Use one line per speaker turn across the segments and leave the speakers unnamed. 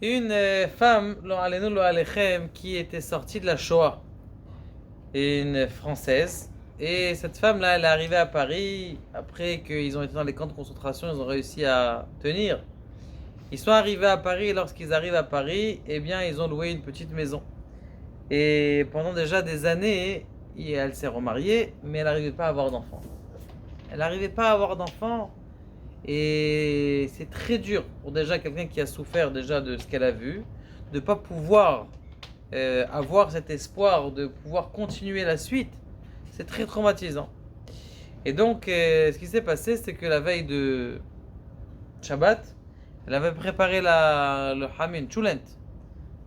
Une femme, lo alenu lo alechem, qui était sortie de la Shoah, une Française. Et cette femme-là, elle est arrivée à Paris après qu'ils ont été dans les camps de concentration, ils ont réussi à tenir. Ils sont arrivés à Paris et lorsqu'ils arrivent à Paris, eh bien, ils ont loué une petite maison. Et pendant déjà des années, elle s'est remariée, mais elle n'arrivait pas à avoir d'enfants. Elle n'arrivait pas à avoir d'enfants. Et c'est très dur pour déjà quelqu'un qui a souffert déjà de ce qu'elle a vu, de ne pas pouvoir avoir cet espoir de pouvoir continuer la suite. C'est très traumatisant. Et donc, ce qui s'est passé, c'est que la veille de Shabbat, elle avait préparé le Hamin, Chulent.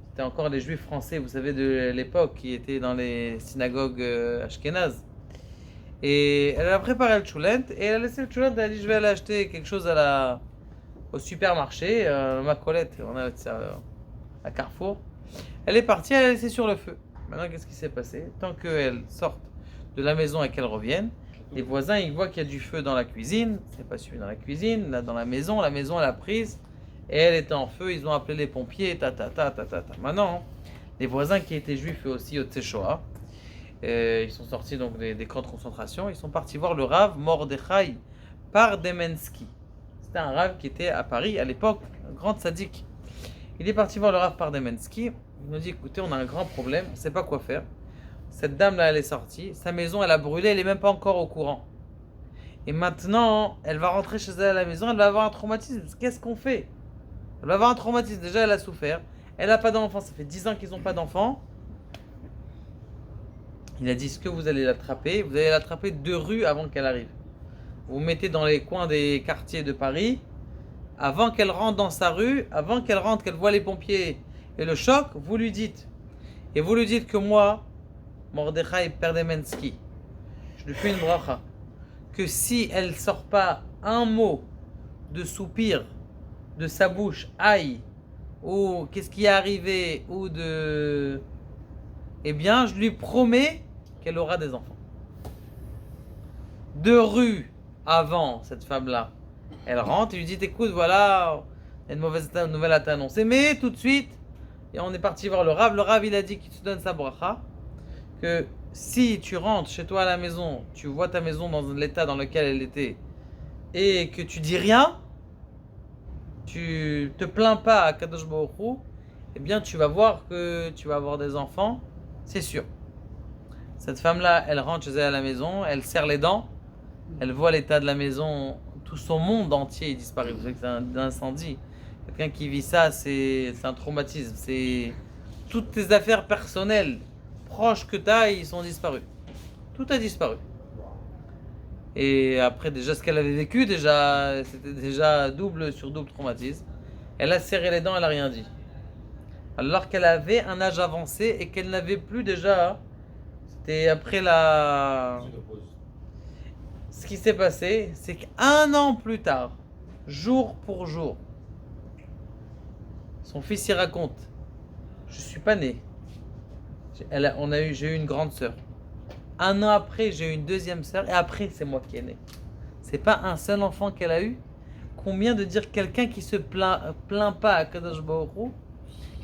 C'était encore les juifs français, vous savez, de l'époque, qui étaient dans les synagogues ashkénazes. Et elle a préparé le chulent et elle a laissé le chulent. Elle a dit je vais aller acheter quelque chose au supermarché, Macolette, on a ça à Carrefour. Elle est partie, elle a laissé sur le feu. Maintenant, qu'est-ce qui s'est passé? Tant qu'elle sorte de la maison et qu'elle revienne, les voisins ils voient qu'il y a du feu dans la cuisine. C'est pas suffisant dans la cuisine, là dans la maison elle a prise et elle était en feu. Ils ont appelé les pompiers, Maintenant, les voisins qui étaient juifs eux aussi au Tséchoa, ils sont sortis donc des camps de concentration. Ils sont partis voir le Rav Mordechai Pardemensky. C'était un Rav qui était à Paris à l'époque, un grand sadique. Il est parti voir le Rav Pardemensky. Il nous dit écoutez, on a un grand problème, on ne sait pas quoi faire. Cette dame-là, elle est sortie. Sa maison, elle a brûlé, elle n'est même pas encore au courant. Et maintenant, elle va rentrer chez elle à la maison, elle va avoir un traumatisme. Qu'est-ce qu'on fait? Elle va avoir un traumatisme. Déjà, elle a souffert. Elle n'a pas d'enfant. Ça fait 10 ans qu'ils n'ont pas d'enfant. Il a dit, est-ce que vous allez l'attraper? Vous allez l'attraper 2 rues avant qu'elle arrive. Vous vous mettez dans les coins des quartiers de Paris. Avant qu'elle rentre dans sa rue, avant qu'elle rentre, qu'elle voit les pompiers et le choc, vous lui dites. Et vous lui dites que moi, Mordechai Perdemensky, je lui fais une bracha. Que si elle sort pas un mot de soupir de sa bouche, aïe, ou qu'est-ce qui est arrivé, ou de... Eh bien, je lui promets qu'elle aura des enfants. 2 rues avant cette femme-là, elle rentre et lui dit écoute, voilà, il y a une mauvaise nouvelle à t'annoncer. Mais tout de suite, et on est parti voir le Rav. Le Rav, il a dit qu'il te donne sa bracha, que si tu rentres chez toi à la maison, tu vois ta maison dans l'état dans lequel elle était, et que tu dis rien, tu te plains pas à Kadosh Baruch Hu, eh bien tu vas voir que tu vas avoir des enfants, c'est sûr. Cette femme-là, elle rentre chez elle à la maison, elle serre les dents, elle voit l'état de la maison, tout son monde entier est disparu. Vous savez que c'est un incendie. Quelqu'un qui vit ça, c'est un traumatisme. C'est toutes tes affaires personnelles, proches que tu as, ils sont disparus. Tout a disparu. Et après, déjà, ce qu'elle avait vécu, déjà, c'était déjà double sur double traumatisme. Elle a serré les dents, elle n'a rien dit. Alors qu'elle avait un âge avancé et qu'elle n'avait plus déjà. C'était après la. Ce qui s'est passé, c'est qu'1 an plus tard, jour pour jour, son fils y raconte je suis pas né. J'ai eu une grande sœur. 1 an après, j'ai eu une deuxième sœur et après, c'est moi qui est né. C'est pas un seul enfant qu'elle a eu. Combien de dire quelqu'un qui se plaint pas à Kadosh Baruch Hu,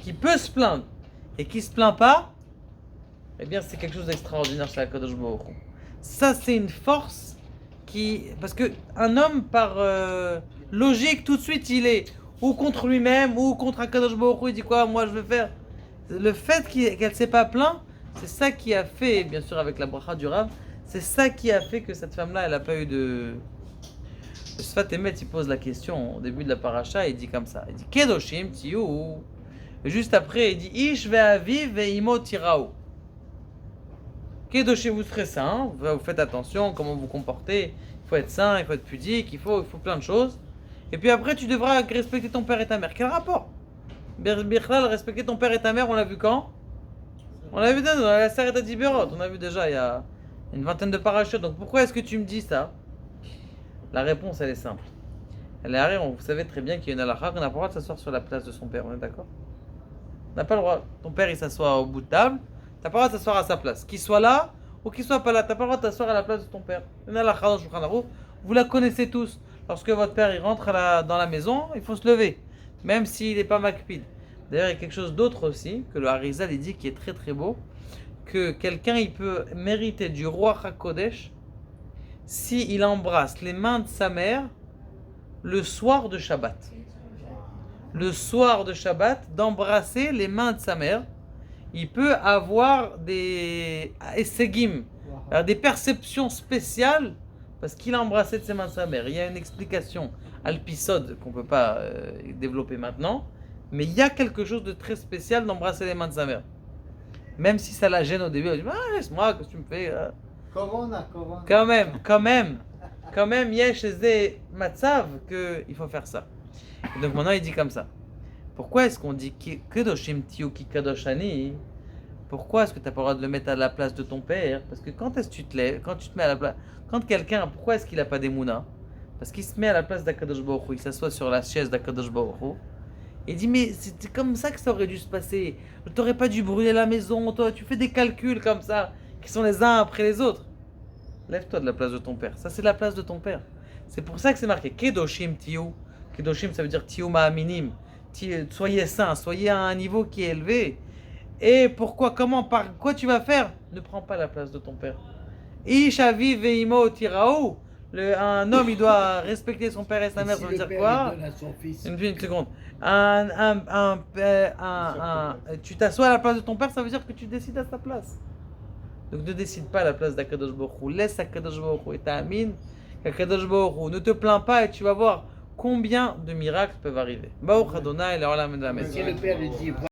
qui peut se plaindre et qui se plaint pas, eh bien, c'est quelque chose d'extraordinaire chez Kadosh Baruch Hu. Ça, c'est une force parce que un homme par logique tout de suite il est ou contre lui-même ou contre Akadosh Baruch Hu. Il dit quoi? Moi je veux faire. Le fait qu'elle s'est pas plaint, c'est ça qui a fait, bien sûr avec la bracha du Rav, c'est ça qui a fait que cette femme-là, elle a pas eu de. Le Sfat Emet, il pose la question au début de la paracha, il dit comme ça, il dit Kedoshim tiyu. Et juste après il dit Ish ve'aviv ve'imo tirao. Kedoshim, vous serez saint, vous faites attention comment vous vous comportez, il faut être saint, il faut être pudique, il faut plein de choses. Et puis après, tu devras respecter ton père et ta mère. Quel rapport? Birchlal, respecter ton père et ta mère, on l'a vu quand? On l'a vu dans la Seret Diberot, on a vu déjà il y a une vingtaine de parachutes. Donc pourquoi est-ce que tu me dis ça? La réponse, elle est simple. Elle est arrière, vous savez très bien qu'il y a une halakha qu'on n'a pas le droit de s'asseoir sur la place de son père, on est d'accord? On n'a pas le droit. Ton père, il s'assoit au bout de table. T'as pas le droit de t'asseoir à sa place. Qu'il soit là ou qu'il soit pas là, t'as pas le droit de t'asseoir à la place de ton père. Vous la connaissez tous. Lorsque votre père il rentre dans la maison, il faut se lever. Même s'il n'est pas makpid. D'ailleurs, il y a quelque chose d'autre aussi, que le Harizal il dit qui est très très beau, que quelqu'un il peut mériter du roi HaKodesh si il embrasse les mains de sa mère le soir de Shabbat. Le soir de Shabbat, d'embrasser les mains de sa mère, il peut avoir des essegim, des perceptions spéciales parce qu'il a embrassé de ses mains de sa mère. Il y a une explication alpisode qu'on ne peut pas développer maintenant, mais il y a quelque chose de très spécial d'embrasser les mains de sa mère. Même si ça la gêne au début, elle dit laisse-moi, qu'est-ce que tu me fais Quand même, il y a chez des matzav qu'il faut faire ça. Et donc maintenant il dit comme ça. Pourquoi est-ce qu'on dit Kedoshim Tiyu ki Kadoshani? Pourquoi est-ce que tu n'as pas le droit de le mettre à la place de ton père? Parce que quand est-ce que tu te lèves, quand tu te mets à la place, quand quelqu'un, pourquoi est-ce qu'il n'a pas d'Emouna? Parce qu'il se met à la place d'Akadosh Baruch Hu, il s'assoit sur la chaise d'Akadosh Baruch Hu, et il dit mais c'est comme ça que ça aurait dû se passer. Tu n'aurais pas dû brûler la maison, toi, tu fais des calculs comme ça, qui sont les uns après les autres. Lève-toi de la place de ton père, ça c'est la place de ton père. C'est pour ça que c'est marqué Kedoshim Tiyu. Kedoshim ça veut dire Tiyu Ma'aminim. Soyez saints, soyez à un niveau qui est élevé. Et pourquoi, comment, par quoi tu vas faire? Ne prends pas la place de ton père. Ishavi veimo tirao. Un homme, il doit respecter son père et sa mère. Ça veut dire quoi? Une seconde. Tu t'assois à la place de ton père, ça veut dire que tu décides à sa place. Donc ne décide pas à la place d'Akadosh Baruch Hu. Laisse Akadosh Baruch Hu et t'amine qu'Akadosh Baruch Hu. Ne te plains pas et tu vas voir combien de miracles peuvent arriver. Baruch Adonai, l'olam et la